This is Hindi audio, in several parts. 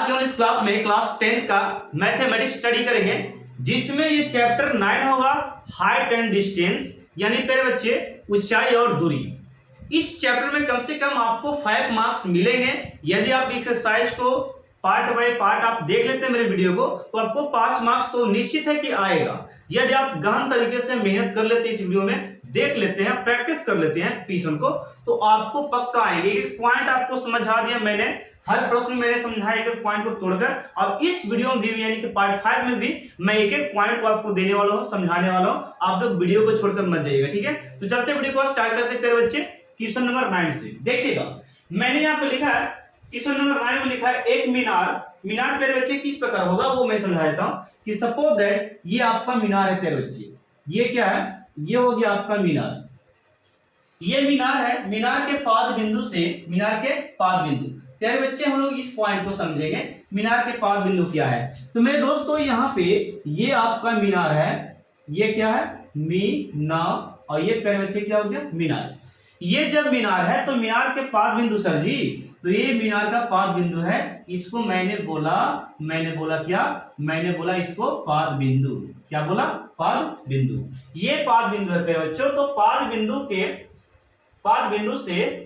आज के इस क्लास में क्लास 10 का मैथमेटिक्स स्टडी करेंगे, जिसमें ये चैप्टर 9 होगा हाइट एंड डिस्टेंस, यानी प्यारे बच्चे ऊंचाई और दूरी। इस चैप्टर में कम से कम आपको 5 मार्क्स मिलेंगे। यदि आप एक्सरसाइज को पार्ट बाय पार्ट आप देख लेते हैं मेरे वीडियो को, तो आपको 5 मार्क्स तो निश्चित है कि आएगा। यदि आप गहन तरीके से मेहनत कर लेते हैं, इस वीडियो में देख लेते हैं, प्रैक्टिस कर लेते हैं क्वेश्चन को, तो आपको पक्का आएंगे। एक पॉइंट आपको समझा दिया मैंने, हर प्रश्न मैंने समझाया एक पॉइंट को तोड़कर। अब इस वीडियो में भी यानी कि पार्ट 5 में भी मैं एक एक पॉइंट को आपको देने वाला हूँ, समझाने वाला हूँ। आप लोग वीडियो को छोड़कर मत जाइएगा, ठीक है। तो चलते वीडियो को स्टार्ट करते हैं प्यारे बच्चे क्वेश्चन नंबर 9 से। देखिएगा मैंने यहाँ पे लिखा है, क्वेश्चन नंबर 9 में लिखा है एक मीनार। मीनार प्यारे बच्चे किस प्रकार होगा वो मैं समझा देता हूँ। कि सपोज दैट ये आपका मीनार है प्यारे बच्चे, ये क्या है, ये हो गया आपका मीनार। ये मीनार है, मीनार के पाद बिंदु से, मीनार के पाद बिंदु प्यारे बच्चे हम लोग इस पॉइंट को समझेंगे, मीनार के पाद बिंदु क्या है। तो मेरे दोस्तों यहाँ पे ये आपका मीनार है, ये क्या है मीनार, और ये प्यारे बच्चे क्या हो गया मीनार। ये जब मीनार है तो मीनार के पाद बिंदु सर जी, तो ये मीनार का पाद बिंदु है, इसको मैंने बोला क्या, मैंने बोला इसको पाद बिंदु। क्या बोला, पाद बिंदु। ये पाद बिंदु है प्यारे बच्चों। तो पाद बिंदु से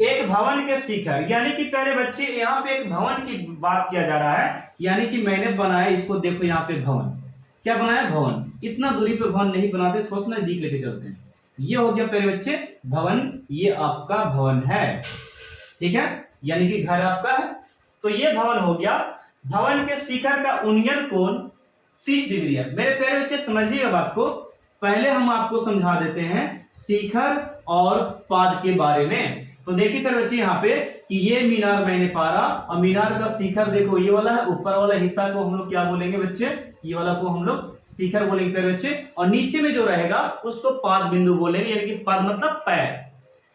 एक भवन के शिखर, यानी कि प्यारे बच्चे यहाँ पे एक भवन की बात किया जा रहा है, यानी कि मैंने बनाया इसको, देखो यहाँ पे भवन, क्या बनाया भवन। इतना दूरी पे भवन नहीं बनाते, थोड़ा सा नजदीक लेके चलते हैं। ये हो गया प्यारे बच्चे भवन, ये आपका भवन है, ठीक है, यानी कि घर आपका है। तो ये भवन हो गया। भवन के शिखर का उन्नयन कोण 30 डिग्री है। मेरे प्यारे बच्चे समझिएगा बात को, पहले हम आपको समझा देते हैं शिखर और पाद के बारे में। तो देखिए प्यारे बच्चे यहाँ पे कि ये मीनार मैंने पारा, और मीनार का शिखर देखो ये वाला है, ऊपर वाला हिस्सा को हम लोग क्या बोलेंगे बच्चे, ये वाला को हम लोग शिखर बोलेंगे प्यारे बच्चे, और नीचे में जो रहेगा उसको पाद बिंदु बोलेंगे, यानी कि पाद मतलब पैर।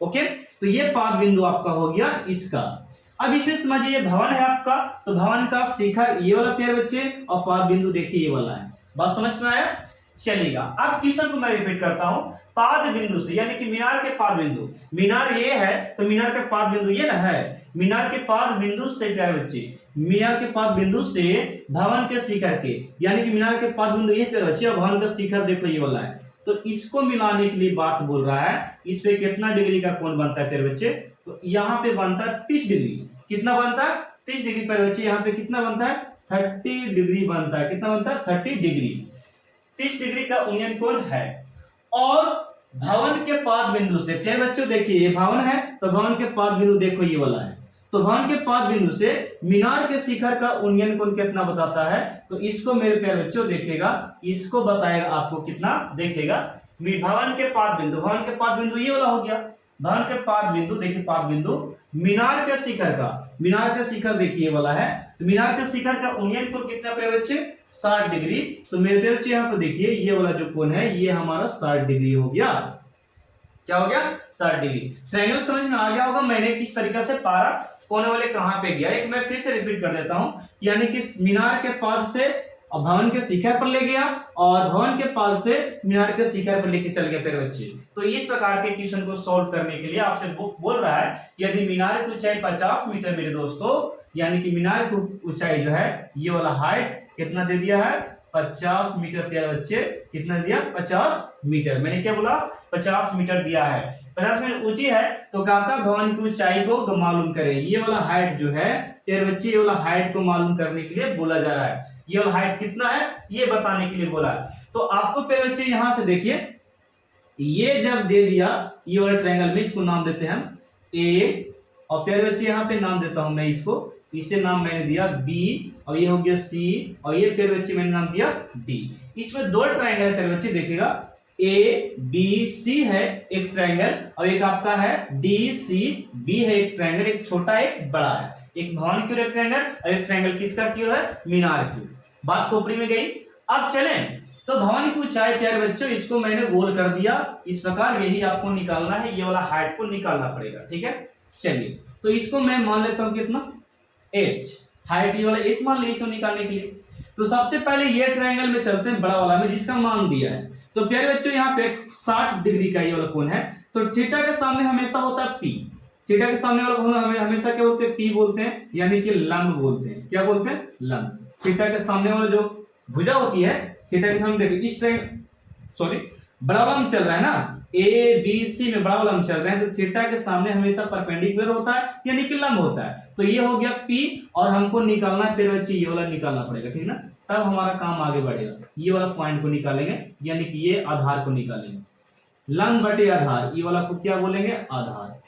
ओके, तो ये पाद बिंदु आपका हो गया इसका। अब इसमें समझिए भवन है आपका, तो भवन का शिखर ये वाला प्यारे बच्चे, और पाद बिंदु देखिए ये वाला है। बात समझ में आया, चलेगा। अब क्वेश्चन को मैं रिपीट करता हूं। पाद बिंदु से, यानी कि मीनार के पाद बिंदु, मीनार ये है तो मीनार के पाद बिंदु ये ना है, मीनार के पाद बिंदु से प्यारे बच्चे, मीनार के पाद बिंदु से भवन के शिखर के, यानी कि मीनार के पाद बिंदु ये प्यारे बच्चे, और भवन का शिखर देखो ये वाला है। तो इसको मिलाने के लिए बात बोल रहा है, इस पे कितना डिग्री का कोण बनता है प्यारे बच्चे, तो यहाँ पे बनता है 30 डिग्री। कितना बनता है 30 डिग्री प्यारे बच्चे। यहाँ पे कितना बनता है 30 डिग्री बनता है। कितना बनता है 30 डिग्री, 30 डिग्री का उन्नयन कोण है। और भवन के पाद बिंदु से, फिर बच्चों देखिए ये भवन है, तो भवन के पाद बिंदु देखो ये वाला है, तो भवन के पाद बिंदु से मीनार के शिखर का उन्नयन कोण कितना बताता है, तो इसको मेरे प्यारे बच्चों देखेगा, इसको बताएगा आपको कितना देखेगा। भवन के पाद बिंदु, भवन के पाद बिंदु ये वाला हो गया, भवन के पाद बिंदु देखिए, पाद बिंदु मीनार के शिखर का, मीनार का शिखर देखिए वाला है, तो मीनार के शिखर का उन्नयन कोण कितना प्यारे बच्चे 60 डिग्री। तो मेरे प्यारे बच्चे यहाँ पे देखिए ये वाला जो कोण है ये हमारा 60 डिग्री हो गया। क्या हो गया 60 डिग्री। ट्रायंगल समझ में आ गया होगा मैंने किस तरीके से पारा, कोने वाले कहां पे गया। एक मैं फिर से रिपीट कर देता हूं, यानी कि मीनार के पाद से भवन के शिखर पर ले गया, और भवन के पाद से मीनार के शिखर पर लेके चल गया प्यारे बच्चे। तो इस प्रकार के क्वेश्चन को सॉल्व करने के लिए आपसे बुक बोल रहा है, यदि मीनार की ऊंचाई 50 मीटर मेरे दोस्तों, यानी कि मीनार की ऊंचाई जो है ये वाला हाइट कितना दे दिया है 50 मीटर प्यारे बच्चे। कितना दिया 50 मीटर। मैंने क्या बोला 50 मीटर दिया है, 50 मीटर ऊंची है, तो कहता भवन की ऊंचाई को मालूम करें। ये वाला हाइट जो है प्यारे बच्चे, ये वाला हाइट को मालूम करने के लिए बोला जा रहा है। ये वाला हाइट कितना है ये बताने के लिए बोला है। तो आपको प्यारे बच्चे यहां से देखिए, ये जब दे दिया ये वाला ट्रायंगल में, इसको नाम देते हैं हम ए, और प्यारे बच्चे यहाँ पे नाम देता हूं मैं इसको, इसे नाम मैंने दिया बी, और ये हो गया सी, और ये प्यारे बच्चे मैंने नाम दिया डी। इसमें दो ट्रायंगल है प्यारे बच्चे, देखिएगा ए बी सी है एक ट्रायंगल, और एक आपका है डी सी बी है एक ट्रायंगल, एक छोटा एक बड़ा है, एक भवन की ओर एक ट्रायंगल, और एक ट्रायंगल किसका की ओर है मीनार की। बात खोपड़ी में गई। अब चलें, तो भवन की ऊंचाई प्यारे बच्चों इसको मैंने गोल कर दिया इस प्रकार, यही आपको निकालना है, ये वाला हाइट को निकालना पड़ेगा, ठीक है। चलिए तो इसको मैं मान लेता हूं कितना h, हाइट ये वाला h मान लीजिए इसको निकालने के लिए। तो सबसे पहले ये ट्रायंगल में चलते हैं बड़ा वाला में, जिसका मान दिया है। तो प्यारे बच्चों यहाँ पे 60 डिग्री का ये वाला कोण है, तो थीटा के सामने हमेशा होता है p, थीटा के सामने वाला भवन हमें हमेशा क्या बोलते हैं, पी बोलते हैं, यानी कि लंब बोलते हैं। क्या बोलते हैं, लंब। थीटा के सामने वाला जो भुजा होती है, थीटा के सामने देखिए इस सॉरी बड़ा वाला चल रहा है ना, ए बी सी में बड़ा वाला चल रहे हैं, तो थीटा के सामने हमेशा परपेंडिकुलर होता है, यानी कि लंब होता है। तो ये हो गया पी, और हमको निकालना है, फिर बच्चे ये वाला निकालना पड़ेगा, ठीक ना, तब हमारा काम आगे बढ़ेगा। ये वाला पॉइंट को निकालेंगे, यानी कि ये आधार को निकालेंगे, लंब बटे आधार, ये वाला को क्या बोलेंगे, आधार।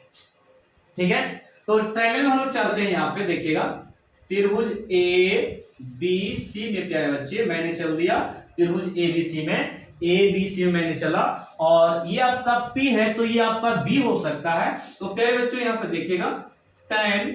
ठीक है, तो ट्रायंगल में हम लोग चलते हैं, यहाँ पे देखिएगा त्रिभुज ए बी सी में प्यारे बच्चे मैंने चल दिया, त्रिभुज ए बी सी में, ए बी सी में मैंने चला, और ये आपका P है तो ये आपका B हो सकता है। तो प्यारे बच्चों यहाँ पे देखिएगा tan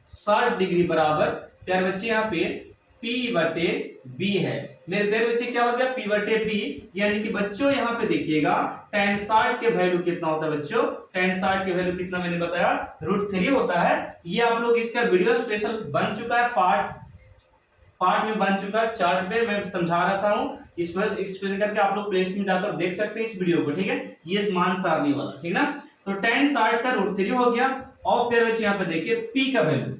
60 डिग्री बराबर प्यारे बच्चे यहाँ पे P बटे B है। मेरे प्यारे बच्चे क्या हो गया, P बटे B, यानी कि बच्चों यहाँ पे देखिएगा tan 60 के वैल्यू कितना होता है बच्चों, tan 60 के वैल्यू कितना मैंने बताया, √3 होता है। ये आप लोग इसका वीडियो स्पेशल बन चुका है, पार्ट में बन चुका है, चार्ट पे मैं समझा रखा हूँ, इस पर एक्सप्लेन करके आप लोग प्ले लिस्ट में जाकर देख सकते हैं इस वीडियो को। ठीक है, ये मान सारणी वाला, ठीक ना। तो tan 60 का √3 हो गया, और फिर बच्चे यहाँ पे देखिए P का वैल्यू,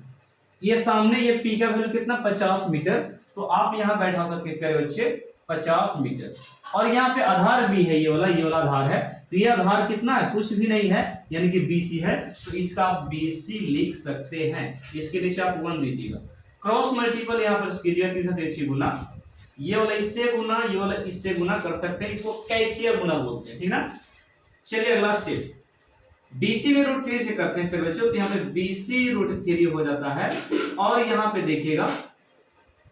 ये सामने ये P का वैल्यू कितना, 50 मीटर, तो आप यहाँ बैठा सकते हैं बच्चे 50 मीटर। और यहाँ पे आधार भी है, ये वाला आधार है, तो ये आधार कितना है, कुछ भी नहीं है, यानी कि BC है, तो इसका आप BC लिख सकते हैं। इसके नीचे आप 1 लीजिएगा, क्रॉस मल्टीपल यहाँ पर कीजिएगा 3 गुना, ये वाला इससे गुना, ये वाला इससे गुना कर सकते हैं, इसको कैचिया गुना बोलते हैं, ठीक ना। चलिए अगला स्टेप, BC में √3 से करते हैं फिर बच्चों, तो यहाँ पे BC √3 हो जाता है, और यहाँ पे देखिएगा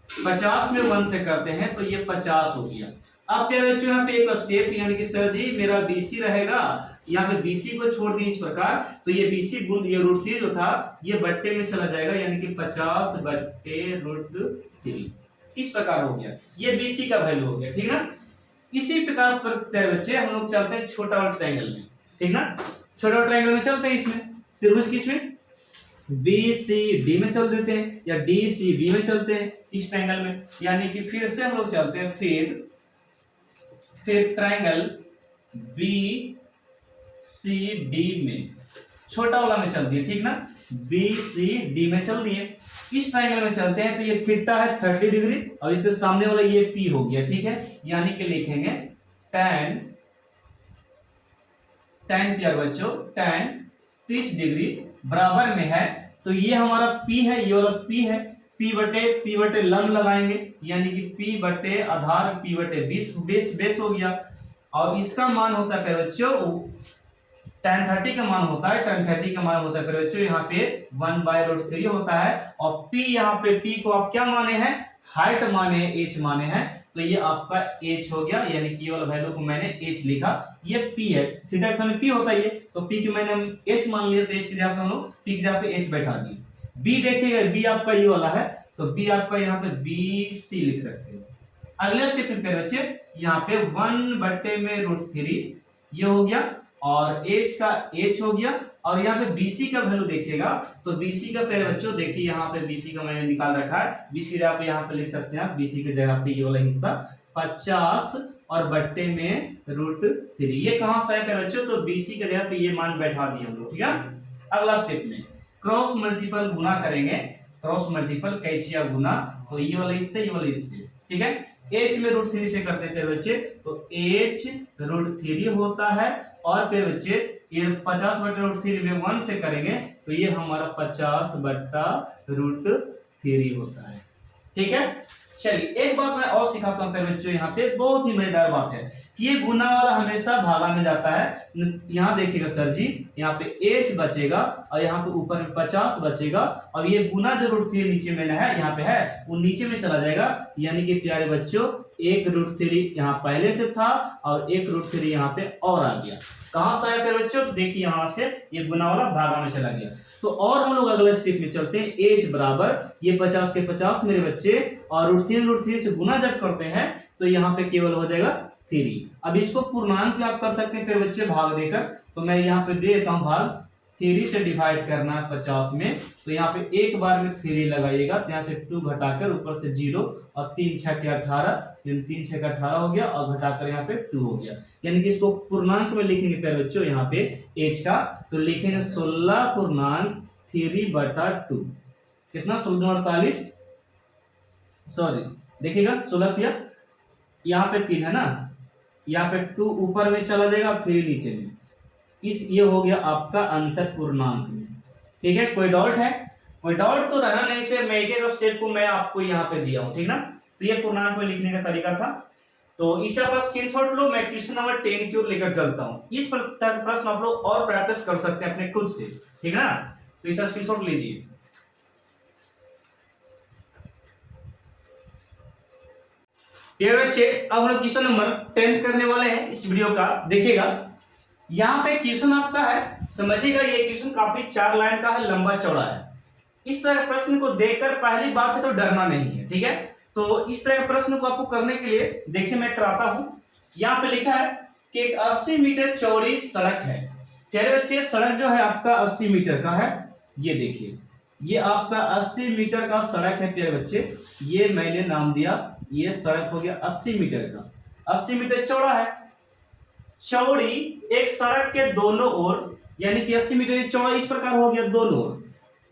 50 में 1 से करते हैं तो ये 50 हो गया। अब प्यारे बच्चों यहाँ पे एक स्टेप, यानी कि सर जी मेरा BC रहेगा, यहाँ पे BC को छोड़ दिए इस प्रकार, तो ये BC गुण ये √3 जो था ये बट्टे में चला जाएगा, यानी कि 50 बट्टे √3, इस प्रकार हो गया, ये BC का वैल्यू हो गया, ठीक ना। इसी प्रकार पर प्यारे बच्चे हम लोग चलते हैं छोटा वाला ट्रायंगल में, ठीक ना, छोटा वाला ट्रायंगल में चलते हैं, इसमें त्रिभुज किसमें, BCD में चल देते हैं, या DCB में चलते हैं इस ट्रायंगल में, यानी कि फिर से हम लोग चलते हैं, फिर ट्रायंगल BCD में, छोटा वाला में चल दिए, ठीक ना, BCD में चल दिए। इस ट्रायंगल में चलते हैं, तो ये थीटा है 30 डिग्री, और इसके सामने वाला ये P हो गया, ठीक है, यानी कि लिखेंगे tan प्यार बच्चों tan 30 डिग्री बराबर में है, तो ये हमारा P है, ये वाला P है, P बटे लंब लगाएंगे, यानी कि P बटे आधार, P बटे 20 बेस हो गया, और इसका मान होता है प्यारे बच्चों tan 30 का मान होता है, tan 30 का मान होता है प्यारे बच्चों यहाँ पे 1/√3 होता है, और P यहाँ पे P को आप क्या माने हैं, हाइट माने, H माने हैं, तो ये आपका H हो गया, यानी कि ये वाला वैल्यू को मैंने H लिखा, ये P है, थीटा के सामने P होता है ये, तो P को मैंने H मान लिया, तो H की जगह पे हम लोग P की जगह पे H बैठा दिए। B देखिएगा, B आपका ये वाला है, तो B आपका यहाँ पे BC लिख सकते हैं। अगले स्टेप में बच्चे यहाँ पे 1/√3 ये हो गया, और H का H हो गया, और यहाँ पे BC का वैल्यू देखिएगा, तो BC का प्यारे बच्चों देखिए यहाँ पे BC का मैंने निकाल रखा है, BC की जगह पे यहाँ पे लिख सकते हैं आप, BC की जगह पे ये वाला हिस्सा 50 और बट्टे में √3, ये कहाँ से है प्यारे बच्चों, तो BC की जगह पे ये मान बैठा दिए हम लोग, ठीक है। अगला स्टेप में क्रॉस मल्टीपल गुना करेंगे, क्रॉस मल्टीपल कैचिया गुना, तो ये वाला इससे, ये वाला इससे, ठीक है। H में √3 से करते हैं प्यारे बच्चे, तो H √3 होता है, और प्यारे बच्चे ये 50/√3 में 1 से करेंगे, तो ये हमारा 50/√3 होता है, ठीक है। चलिए एक बात मैं और सिखाता हूँ प्यारे बच्चों, यहाँ पे बहुत ही मजेदार बात है कि ये गुना वाला हमेशा भागा में जाता है। यहाँ देखिएगा सर जी, यहाँ पे H बचेगा, और यहाँ पे ऊपर में 50 बचेगा, और ये गुना जो √3 नीचे में है, यहाँ पे है, वो नीचे में चला जाएगा, यानी कि प्यारे बच्चों एक √3 यहाँ पहले से था, और एक √3 यहाँ पे और आ गया। कहाँ से आया प्यारे बच्चों, देखिए यहाँ से ये गुना वाला भागा में चला गया। तो और हम लोग अगले स्टेप में चलते हैं, H बराबर ये 50 के 50 मेरे बच्चे, और √3 से गुना जब करते हैं तो यहाँ पे केवल हो जाएगा 3। अब इसको पूर्णांक में आप कर सकते हैं फिर बच्चे भाग देकर, तो मैं यहाँ पे दे देता हूँ भाग 3 से डिवाइड करना है 50 में, तो यहाँ पे एक बार में 3 लगाइएगा, तो यहाँ से 2 घटाकर ऊपर से 0 और 3 छक्के 18, यानी 3 छक्के 18 हो गया और घटाकर यहाँ पे 2 हो गया। यानी कि इसको पूर्णांक में लिखेंगे प्यारे बच्चों यहाँ पे एज का, तो लिखेंगे 16/3/2। कितना 16×48, सॉरी देखिएगा 16 किया, यहाँ पे 3 है ना, यहाँ पे 2 ऊपर में चला जाएगा, 3 नीचे में, ये हो गया आपका आंसर पूर्णांक में। ठीक है, कोई डाउट है? कोई डाउट तो रहना नहीं चाहिए, मैं एक एक स्टेप को मैं आपको यहाँ पे दिया हूँ, ठीक ना। तो ये पूर्णांक में लिखने का तरीका था। तो इसे आप स्क्रीनशॉट लो, मैं क्वेश्चन नंबर 10 की ओर लेकर चलता हूँ। इस प्रश्न आप लोग और प्रैक्टिस कर सकते हैं अपने खुद से, ठीक है ना। तो इसका स्क्रीनशॉट लीजिए। ये बच्चे अब हम लोग क्वेश्चन नंबर 10 करने वाले हैं इस वीडियो का। देखिएगा यहाँ पे क्वेश्चन आपका है, समझिएगा ये क्वेश्चन काफी 4 लाइन का है, लंबा चौड़ा है। इस तरह के प्रश्न को देखकर पहली बात है तो डरना नहीं है, ठीक है। तो इस तरह के प्रश्न को आपको करने के लिए देखिए मैं कराता हूँ। यहाँ पे लिखा है कि एक 80 मीटर चौड़ी सड़क है। प्यारे बच्चे सड़क जो है आपका 80 मीटर का है, ये देखिए ये आपका 80 मीटर का सड़क है प्यारे बच्चे। ये मैंने नाम दिया, ये सड़क हो गया 80 मीटर का, 80 मीटर चौड़ा है। चौड़ी एक सड़क के दोनों ओर, यानी कि 80 मीटर चौड़ा इस प्रकार हो गया,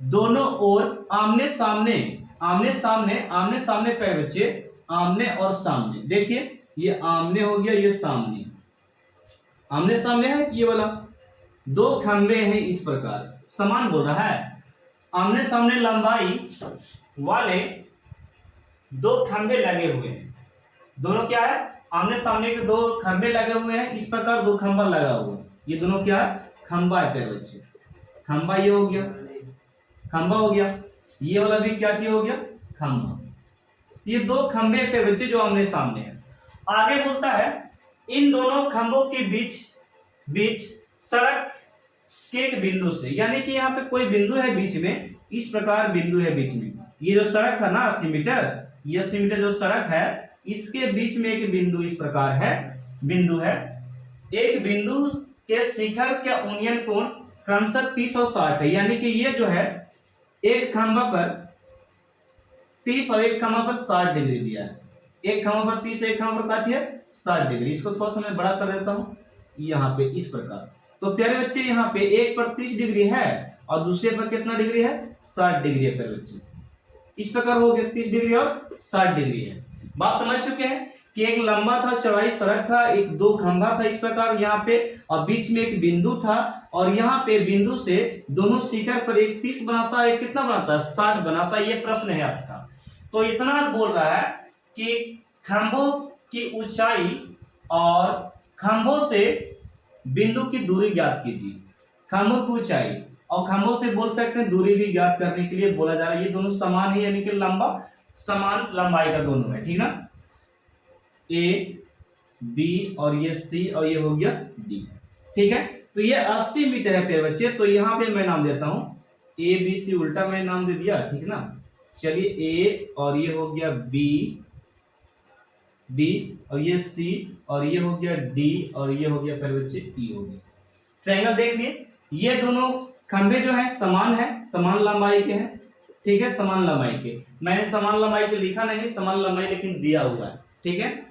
दोनों ओर आमने सामने, आमने सामने प्यारे बच्चे, आमने और सामने। देखिए ये आमने हो गया, ये सामने, आमने सामने है ये वाला, 2 खंबे हैं इस प्रकार, समान बोल रहा है। आमने सामने लंबाई वाले 2 खंबे लगे हुए हैं। दोनों क्या है, आमने सामने के 2 खंबे लगे हुए हैं, इस प्रकार 2 खंबा लगा हुआ है। ये दोनों क्या है, खंबा है प्यारे बच्चे। खंबा ये हो गया, खंबा हो गया, ये वाला भी क्या चीज हो गया, खंबा। ये 2 खंबे प्यारे बच्चे जो आमने सामने है। आगे बोलता है इन दोनों खंभों के बीच सड़क के एक बिंदु से, यानी कि यहाँ पे कोई बिंदु है बीच में, इस प्रकार बिंदु है बीच में। ये जो सड़क था ना 80 मीटर, ये 80 मीटर जो सड़क है, इसके बीच में एक बिंदु इस प्रकार है, बिंदु है। एक बिंदु के शिखर का उन्नयन कोण क्रमशः 30 और 60 है। यानी कि ये जो है एक खंभा पर 30 और एक खंभा पर 60 डिग्री दिया है। एक खंभा पर 30, एक खंभा पर क्या है 60 डिग्री। इसको थोड़ा सा मैं बड़ा कर देता हूँ यहाँ पे इस प्रकार। तो प्यारे बच्चे यहाँ पे एक पर 30 डिग्री है और दूसरे पर कितना डिग्री है, 60 डिग्री है प्यारे बच्चे। इस प्रकार हो गया 30 डिग्री और 60 डिग्री है। बात समझ चुके हैं कि एक लंबा था, चौड़ाई सड़क था, एक 2 खंभा था इस प्रकार यहाँ पे, और बीच में एक बिंदु था, और यहाँ पे बिंदु से दोनों शिखर पर एक 30 बनाता है, एक कितना बनाता है 60 बनाता है। ये प्रश्न है आपका। तो इतना बोल रहा है कि खंभों की ऊंचाई और खंभों से बिंदु की दूरी ज्ञात कीजिए। खंभों की ऊंचाई और खंभों से बोल सकते हैं दूरी भी ज्ञात करने के लिए बोला जा रहा है। ये दोनों समान है, यानी कि लंबा समान लंबाई का दोनों है, ठीक ना। ए बी और ये सी और ये हो गया डी, ठीक है। तो ये 80 मीटर है प्यारे बच्चे। तो यहाँ पे मैं नाम देता हूँ ए बी सी, उल्टा मैं नाम दे दिया, ठीक ना। चलिए ए और ये हो गया बी और ये सी और ये हो गया डी और ये हो गया प्यारे बच्चे ई हो गया। ट्रायंगल देख लिए, ये दोनों खंभे जो है समान लंबाई के हैं, ठीक है, समान लंबाई के। मैंने समान लंबाई के लिखा नहीं, समान लंबाई लेकिन दिया हुआ है, ठीक है।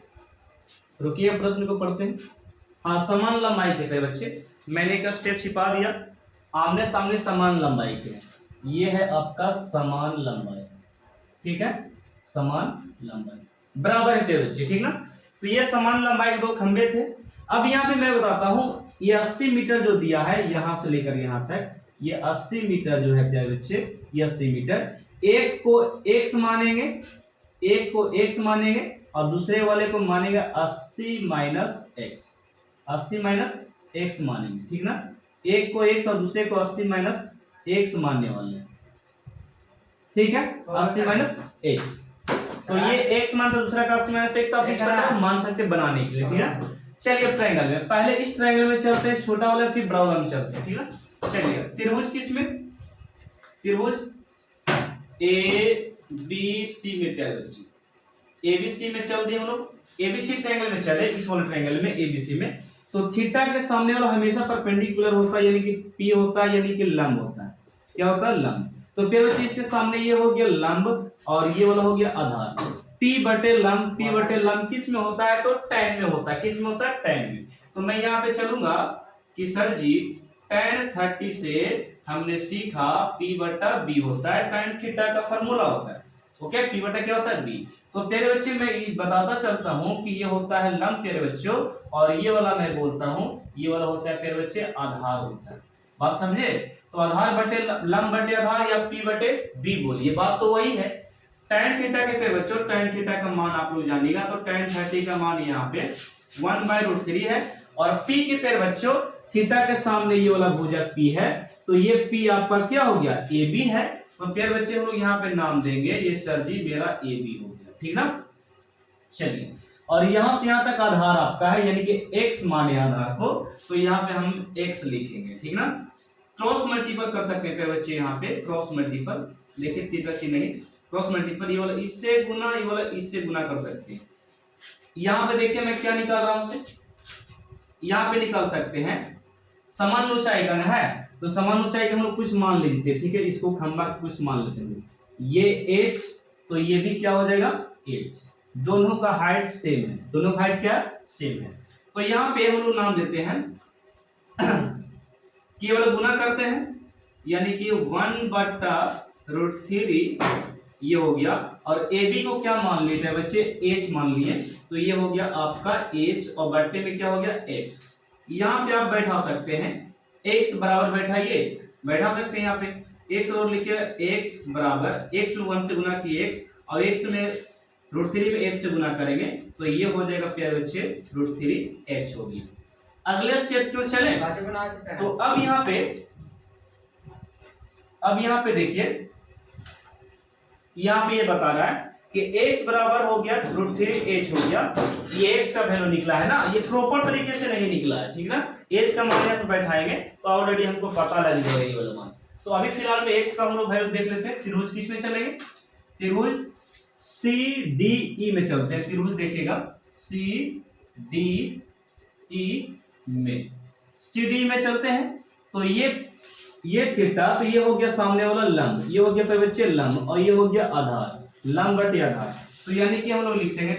रुकिए प्रश्न को पढ़ते हैं। हाँ, समान लंबाई के थे बच्चे, मैंने एक स्टेप छिपा दिया। आमने सामने समान लंबाई के, ये है आपका समान लंबाई, ठीक है, समान लंबाई बराबर है बच्चे, ठीक ना। तो ये समान लंबाई के 2 खंबे थे। अब यहाँ पे मैं बताता हूँ, ये 80 मीटर जो दिया है यहां से लेकर यहां तक, ये 80 मीटर जो है प्यारे बच्चे, ये 80 मीटर, एक को x मानेंगे, एक को x मानेंगे और दूसरे वाले को मानेंगे 80 माइनस x, 80 माइनस x मानेंगे, ठीक ना। एक को x और दूसरे को 80 माइनस x मानने वाले हैं, ठीक है, 80 माइनस x। तो ये x मान तो दूसरा का 80 माइनस x आप इस प्रकार मान सकते बनाने के लिए, ठीक है। चलिए ट्रायंगल में, पहले इस ट्रायंगल में चलते हैं, छोटा वाला फिर बड़ा वाला में चलते हैं, ठीक है। चलिए त्रिभुज किसमें, त्रिभुज ए बी सी में प्यारे बच्चे, एबीसी में चल दिए हम लोग, एबीसी ट्रायंगल में चले, इस वाले ट्रायंगल में एबीसी में। तो थीटा के सामने वाला हमेशा परपेंडिकुलर होता है, यानी कि पी होता है, यानी कि लंब होता है। क्या होता है? लंब। तो फिर बच्चे इसके सामने ये हो गया लंब और ये वाला हो गया आधार। पी बटे लंब किस में होता है? तो tan में होता है। किस में होता है? tan में। तो मैं यहाँ पे चलूंगा कि सर जी tan 30 से हमने सीखा p बटा b होता है, tan थीटा का फॉर्मूला होता है। ओके, p बटा क्या होता है? b। तो प्यारे बच्चे मैं बताता चलता हूँ कि ये होता है लंब प्यारे बच्चों, और ये वाला मैं बोलता हूँ ये वाला होता है प्यारे बच्चे आधार होता है। बात समझे? तो आधार बटे लंब बटे आधार या p बटे b बोलिए, बात तो वही है। tan थीटा के प्यारे बच्चों tan थीटा का मान आप लोग जानिएगा, तो tan 30 का मान यहाँ पे 1/√3 है, और p के प्यारे बच्चों थीटा के सामने ये वाला भुजा p है, तो ये p आपका क्या हो गया? ab है। तो प्यारे बच्चे हम लोग यहाँ पे नाम देंगे ये सर जी मेरा ab हो गया, ठीक ना। चलिए, और यहां से यहां तक आधार आपका है, यानी कि x माने आधार को, तो यहाँ पे हम x लिखेंगे, ठीक ना। क्रॉस मल्टीपल कर सकते हैं प्यारे बच्चे, यहाँ पे क्रॉस मल्टीपल देखिए, तीसरा चिन्ह नहीं, क्रॉस मल्टीपल ये वाला इससे गुना, ये वाला इससे गुना कर सकते हैं। यहाँ पे देखिए मैं क्या निकाल रहा हूं, यहाँ पे निकाल सकते हैं समान ऊंचाई का ना है, तो समान ऊंचाई का हम लोग कुछ मान लेते हैं, ठीक है। इसको खंबा कुछ मान लेते हैं, ये h, तो ये भी क्या हो जाएगा? h। दोनों का हाइट सेम है, दोनों का हाइट क्या सेम है। तो यहाँ पे हम लोग नाम देते हैं केवल गुना करते हैं, यानी कि 1/√3 ये हो गया, और ए बी को क्या मान लेते हैं बच्चे? h मान लिए, तो ये हो गया आपका h, और बट्टे में क्या हो गया? x। यहाँ पे आप बैठा सकते हैं x बराबर बैठाइए, बैठा सकते हैं यहाँ पे x और लिखिए x बराबर x में 1 से गुना किए x, और x में √3 में h से गुना करेंगे, तो ये हो जाएगा प्यारे बच्चे √3h होगी। अगले स्टेप क्यों चले? तो अब यहाँ पे देखिए, यहाँ पे ये बता रहा है कि x बराबर हो गया √3h हो गया, ये x का वैल्यू निकला है ना, ये प्रॉपर तरीके से नहीं निकला है, ठीक ना। h का मान यहाँ पे बैठाएंगे तो ऑलरेडी हमको पता लग जाएगा ये वाला मान। तो अभी फिलहाल में x का हम लोग वैल्यू देख लेते हैं। त्रिभुज किस में चलेंगे? त्रिभुज CDE में चलते हैं। त्रिभुज देखिएगा CDE में, CDE में चलते हैं। तो ये थीटा, तो ये हो गया सामने वाला लंब, ये हो गया प्यारे बच्चे लंब, और ये हो गया आधार, लंब बटे आधार। तो यानी कि हम लोग लिख देंगे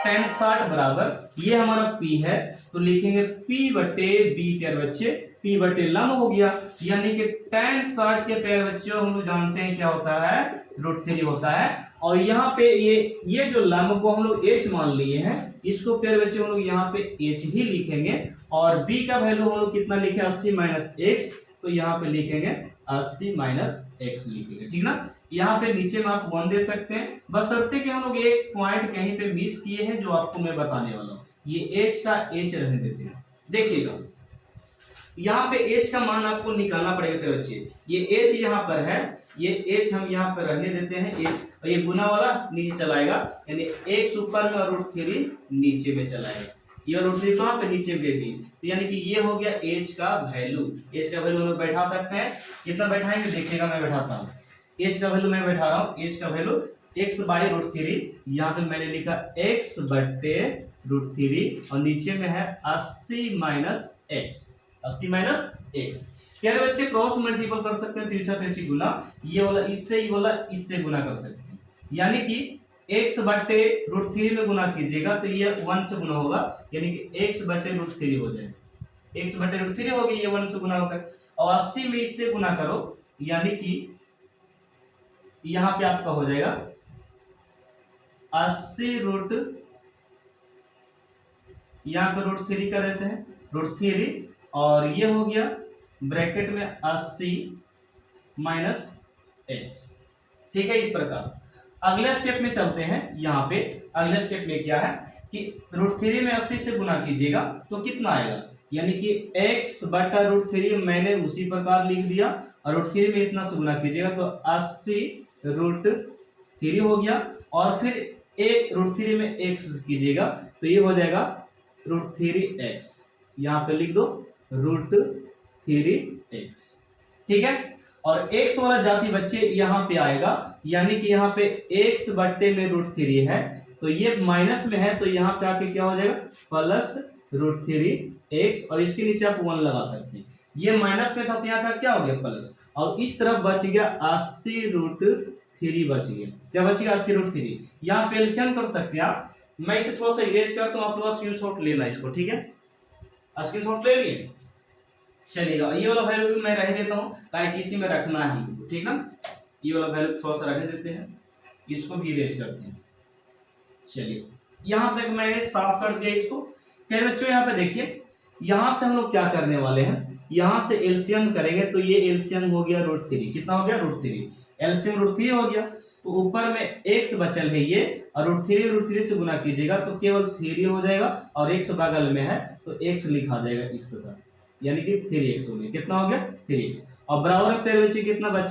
tan 60 बराबर, ये हमारा p है, तो लिखेंगे p बटे b प्यारे बच्चे, p बटे लंब हो गया, यानी कि tan 60 के प्यारे बच्चों हम लोग जानते हैं क्या होता है? √3 होता है। और यहाँ पे ये जो लंब को हम लोग h मान लिए हैं, इसको प्यारे बच्चे हम लोग यहाँ पे h ही लिखेंगे, और b का वैल्यू हम लोग कितना लिखे? 80 - x, तो यहाँ पे लिखेंगे 80 - x लिखेंगे, ठीक ना। यहाँ पे नीचे में आप 1 दे सकते हैं, बशर्ते कि हम लोग एक पॉइंट कहीं पे मिस किए हैं जो आपको मैं बताने वाला हूँ। ये h का h रहने देते हैं, देखिएगा यहाँ पे h का मान आपको निकालना पड़ेगा बच्चे। ये h यहाँ पर है, ये h हम यहाँ पर रहने देते हैं h, और ये गुना वाला नीचे चलाएगा, यानी x ऊपर में और √3 नीचे में चलाएगा। ये √3 कहाँ पे? नीचे में दी, तो यानी कि ये हो गया h का वैल्यू। h का वैल्यू हम लोग बैठा सकते हैं, कितना बैठाएंगे देखिएगा, मैं बैठाता हूँ h का वैल्यू, मैं बैठा रहा हूँ h का वैल्यू x/√3, यहाँ पे मैंने लिखा x बटे √3, और नीचे में है 80 - x, 80 - x। प्यारे बच्चे क्रॉस मल्टीपल कर सकते हैं, तिरछा तिरछी गुना, ये वाला इससे, ये वाला इससे गुना कर सकते हैं, यानी कि x बटे √3 में गुना कीजिएगा तो ये 1 से गुना होगा, यानी कि x बटे √3 हो जाएगा, x बटे √3 हो गई, ये 1 से गुना होकर, और 80 में इससे गुना करो, यानी कि यहाँ पे आपका हो जाएगा 80 यहाँ पे √3 कर देते हैं, √3, और ये हो गया ब्रैकेट में 80 - x, ठीक है। इस प्रकार अगले स्टेप में चलते हैं। यहाँ पे अगले स्टेप में क्या है कि √3 में 80 से गुना कीजिएगा तो कितना आएगा, यानी कि x बटा √3 मैंने उसी प्रकार लिख दिया, और √3 में इतना से गुना कीजिएगा तो 80 √3 हो गया, और फिर एक √3 में x कीजिएगा तो ये हो जाएगा √3x, यहाँ पे लिख दो √3x, ठीक है। और x वाला जाति बच्चे यहाँ पे आएगा, यानी कि यहाँ पे x बट्टे में √3 है, तो ये माइनस में है तो यहाँ पे आके क्या हो जाएगा प्लस √3x, और इसके नीचे आप 1 लगा सकते हैं। ये माइनस में था तो यहाँ पे क्या हो गया प्लस, और इस तरफ बच गया 80√3 बच गया। क्या बच गया 80√3। यहाँ पे एलसीएम कर सकते हैं आप। मैं इसे थोड़ा सा इरेज करता हूँ, आप लोग स्क्रीनशॉट लेना इसको, ठीक है। स्क्रीनशॉट ले लिए, चलिएगा। ये वाला वैल्यू भी मैं रह देता हूँ, ताकि इसी में रखना है, ठीक ना। ये वाला वैल्यू थोड़ा सा रख देते हैं, इसको भी इरेज करते हैं। चलिए यहाँ तक मैंने साफ कर दिया इसको। फिर बच्चों यहाँ पे देखिए, यहाँ से हम लोग क्या करने वाले हैं, यहाँ से एलसीएम करेंगे तो ये एलसीएम हो गया √3। कितना हो गया √3, एलसीएम √3 हो गया। तो ऊपर में x बचल है ये, और √3 से गुना कीजिएगा तो केवल 3 हो जाएगा, और x बगल में है तो x लिखा जाएगा इस प्रकार, यानी कि 3x हो गया। कितना हो गया 3x, और बराबर में पेड़ बच्चे कितना बच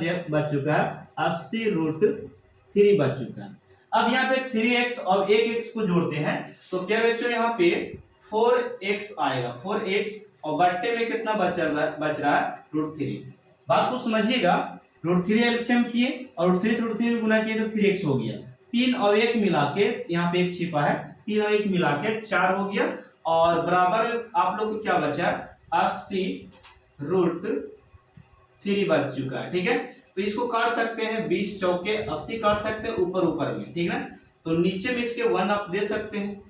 चुका है 80√3 बच चुका है। अब यहाँ पे 3x और 1x को जोड़ते हैं तो क्या बच्चों यहाँ पे 4x आएगा, 4x, और बट्टे में कितना बच रहा है √3। बात को समझिएगा, √3 एलसीएम किए और √3 से √3 में गुना किए तो 3x हो गया। 3 और 1 मिला के, यहाँ पे 1 छिपा है, 3 और 1 मिला के 4 हो गया, और बराबर आप लोग को क्या बचा 80√3 बच चुका है, ठीक है। तो इसको काट सकते हैं 20 चौके 80 काट सकते हैं ऊपर ऊपर में, ठीक है। तो नीचे में इसके 1 आप दे सकते हैं।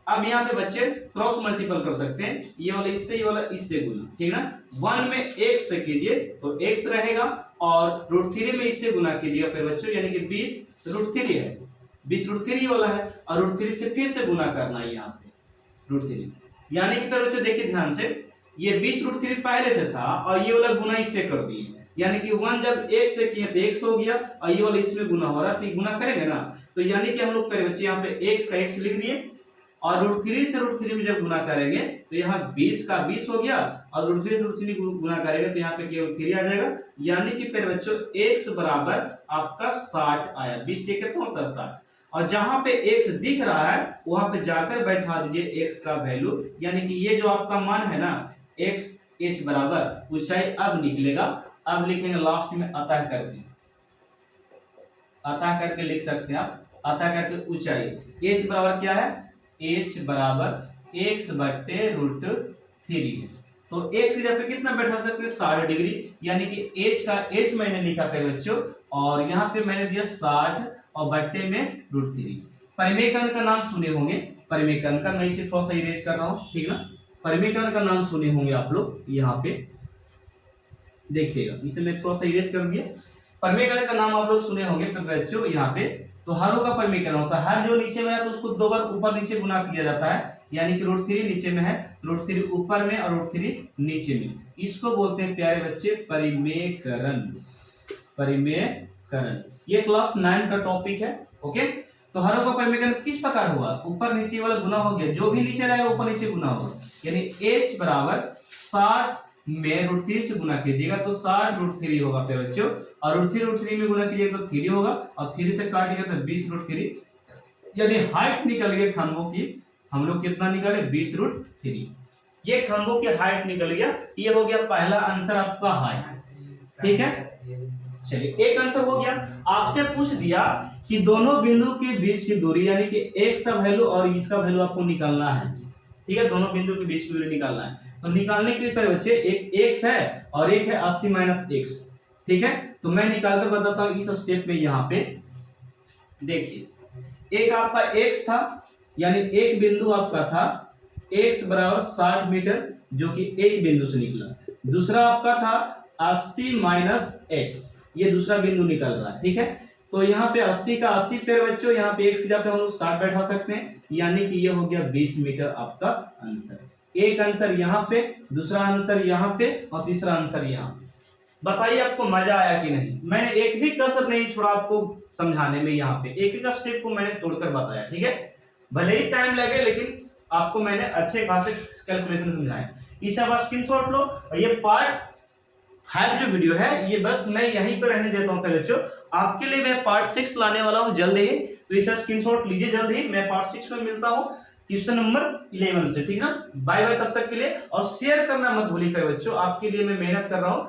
अब यहाँ पे बच्चे क्रॉस मल्टीपल कर सकते हैं, ये वाला इससे, ये वाला इससे गुना, ठीक है ना। 1 में x से कीजिए तो x रहेगा, और √3 में इससे गुना कीजिएगा फिर बच्चों, यानी कि 20√3 है, 20√3 वाला है, और √3 से फिर से गुना करना है यहाँ पे √3, यानी कि फिर बच्चों देखिए ध्यान से, ये 20√3 पहले से था और ये वाला गुना इससे कर दिए, यानी कि 1 जब 1 से किए तो x हो गया, और ये वाला इसमें गुना हो रहा है तो गुना करेंगे ना, तो यानी कि हम लोग करें बच्चे यहाँ पे x का x लिख दिए, और √3 से √3 में जब गुना करेंगे तो यहाँ 20 का 20 हो गया, और √3 से √3 गुना करेंगे तो यहाँ पे केवल 3 आ जाएगा, यानी कि फिर बच्चों x बराबर आपका 60 आया। 20 से कितना होता है 60, और जहां पे x दिख रहा है वहां पे जाकर बैठा दीजिए x का वैल्यू, यानी कि ये जो आपका मान है ना x h बराबर ऊंचाई अब निकलेगा। अब लिखेंगे लास्ट में अतः करके, अतः करके लिख सकते हैं आप, अतः करके ऊंचाई h बराबर क्या है, h बराबर x बट्टे √3 है। तो x की जगह पे कितना बैठा सकते हैं 60 डिग्री, यानी कि h का h मैंने लिखा था बच्चों, और यहाँ पे मैंने दिया 60 और बट्टे में √3। परिमेयकरण का नाम सुने होंगे, परिमेयकरण का मैं इसे थोड़ा सा इरेज कर रहा हूँ, ठीक है ना। परिमेयकरण का नाम सुने होंगे आप लोग, यहाँ पे देखिएगा, इसे मैं थोड़ा सा इरेज कर दिया। परिमेयकरण का नाम आप लोग सुने होंगे बच्चों, यहाँ पे तो हरों का परिमेयकरण होता है, हर जो नीचे में है तो उसको 2 बार ऊपर नीचे गुना किया जाता है, यानी कि √3 नीचे में है, √3 ऊपर में और √3 नीचे में, इसको बोलते हैं प्यारे बच्चे परिमेयकरण। परिमेयकरण ये क्लास 9 का टॉपिक है, ओके। तो हरों का परिमेयकरण किस प्रकार हुआ, ऊपर नीचे वाला गुना हो गया, जो भी नीचे रहेगा ऊपर नीचे गुना होगा, यानी h बराबर 60 में √3 से गुना कीजिएगा तो 60√3 होगा फिर बच्चों, और √3 में गुना कीजिएगा तो 3 होगा, और 3 से काटिएगा तो 20√3, यानी हाइट निकल गई खंभों की, हम लोग कितना निकाले 20√3, ये खंभों की हाइट निकल गया। ये हो गया पहला आंसर आपका हाइट, ठीक है। चलिए एक आंसर हो गया। आपसे पूछ दिया कि दोनों बिंदु के बीच की दूरी, यानी कि x का वैल्यू और इसका वैल्यू आपको निकालना है, ठीक है। दोनों बिंदु के बीच की दूरी निकालना है, तो निकालने के लिए बच्चे एक x है और एक है 80 - x, ठीक है। तो मैं निकाल कर बताता हूँ इस स्टेप में। यहाँ पे देखिए, एक आपका x था, यानी एक बिंदु आपका था x बराबर 60 मीटर, जो कि एक बिंदु से निकला। दूसरा आपका था 80 - x, ये दूसरा बिंदु निकल रहा है, ठीक है। तो यहाँ पे 80 का 80 पे बच्चों, यहाँ पे x की जगह पे हम लोग 60 बैठा सकते हैं, यानी कि ये हो गया 20 मीटर आपका आंसर। एक आंसर यहाँ पे, दूसरा आंसर यहाँ पे, और तीसरा आंसर यहाँ पे। बताइए आपको मजा आया कि नहीं। मैंने एक भी कसर नहीं छोड़ा आपको समझाने में, यहाँ पे एक एक स्टेप को मैंने तोड़कर बताया, ठीक है। भले ही टाइम लगे लेकिन आपको मैंने अच्छे खासे कैलकुलेशन समझाए। इसे आप स्क्रीनशॉट लो, और ये पार्ट 5 जो वीडियो है ये बस मैं यहीं पर रहने देता हूँ बच्चों। आपके लिए मैं पार्ट 6 लाने वाला हूँ जल्द ही, तो इसे स्क्रीनशॉट लीजिए जल्द ही। मैं पार्ट 6 में मिलता हूँ क्वेश्चन नंबर 11 से, ठीक ना। बाय बाय तब तक के लिए, और शेयर करना मत भूलिएगा बच्चों, आपके लिए मैं मेहनत कर रहा हूँ।